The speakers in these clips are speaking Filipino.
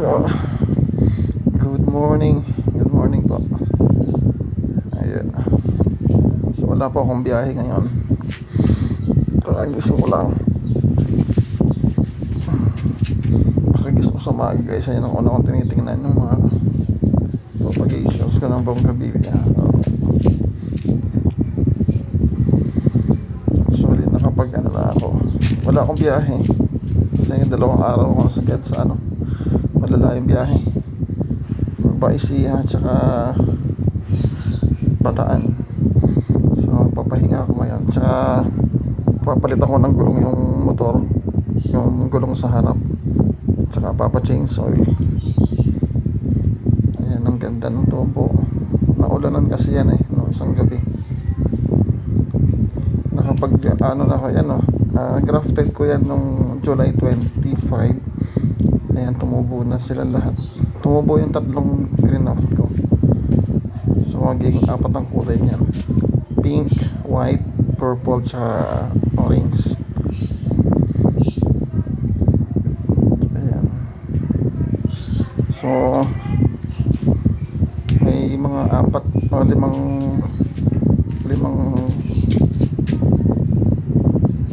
So, good morning. Good morning po. Ayan. So, wala po akong biyahe ngayon. Kagising ko lang. Pakagising ko sa mga guys. Ayan ang una kong tinitingnan yung mga propagations ko ng bonggabilya. So, nakapag ano na ako. Wala akong biyahe. Kasi 2 araw ako nasagad sa malalayong biyahe. Baisiya at saka Bataan. So papahinga ako ngayon. Tsaka papalit ako ng gulong yung motor, yung gulong sa harap. Tsaka papa-change oil. Ayan, ang ganda ng tubo. Naulanan kasi yan no, isang gabi. Nakapag na ako yan grafted ko yan nung July 25. Ayan, tumubo na sila lahat. Tumubo yung 3 greenhaft ko. So magiging 4 ang kulay niyan: pink, white, purple, tsaka orange. Ayan. So may mga 4 o 5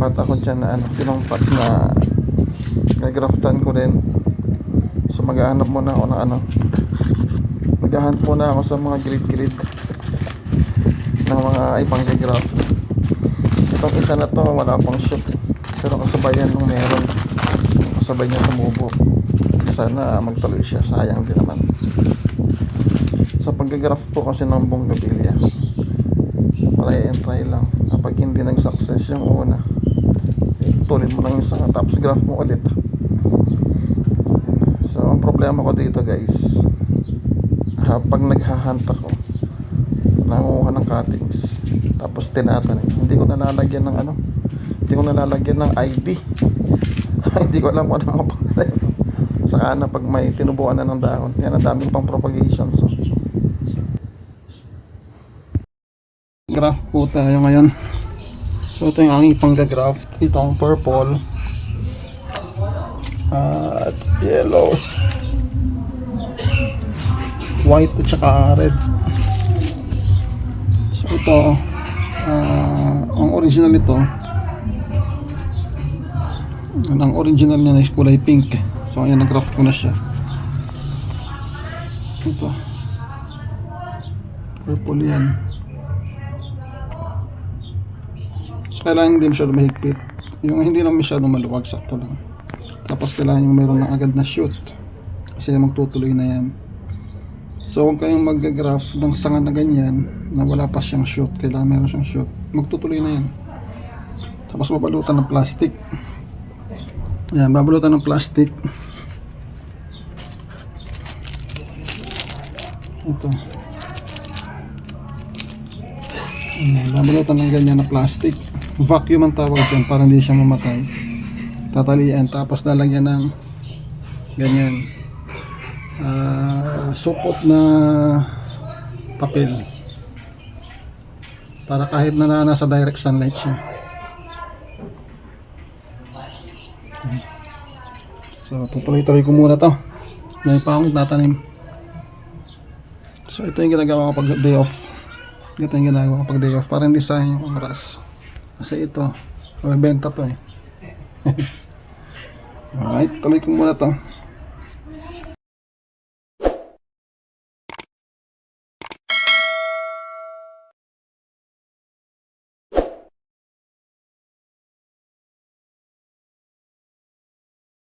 pat ako dyan na pinong pots na gagraftan ko din. So maghahanap muna ako ng maghahanap muna ako sa mga grid ng mga ibang gagraft. Itong isa na to wala pang shoot, pero kasabayan nung meron, kasabay niya tumubo. Sana magtuloy siya, sayang din naman. Sa paggagraft po kasi ng bonggabilya, try and try lang. Kapag hindi nag-success yung una, tulin mo lang yung isa, tapos graft mo ulit. So ang problema ko dito guys, pag naghahunt ako, nanguha ng cuttings tapos tinatanim, hindi ko nalalagyan ng hindi ko nalalagyan ng ID. Hindi ko alam kung ano mga pangalan. Saka na pag may tinubuan na ng dahon, yan ang daming pang propagation. So graft po tayo ngayon. So ito yung aking panggagraft. Itong purple at yellows, white at saka red. So ito ang original nito, ang original niya is kulay pink. So ayan, nag-graft ko na siya. Ito purple yan. So kailangan hindi masyado mahigpit, yung hindi lang masyado maluwag, sakto lang. Tapos kailangan yung mayroon ng agad na shoot, kasi magtutuloy na yan. So huwag kayong mag-graft ng sanga na ganyan na wala pa siyang shoot. Kailangan meron siyang shoot, magtutuloy na yan. Tapos babalutan ng plastic. Yan, babalutan ng plastic. Ito. Yan, babalutan ng ganyan na plastic. Vacuum ang tawag dyan para hindi siya mamatay. Tatalian, tapos lalagyan ng ganyan supot na papel para kahit na nasa direct sunlight siya. So tutuloy-tuloy ko muna to, may pa akong tatanim. So ito yung ginagawa ko pag day off. Ito yung ginagawa ko pag day off para hindi sayang yung oras, kasi ito may benta to Alright, tuloy ko muna to.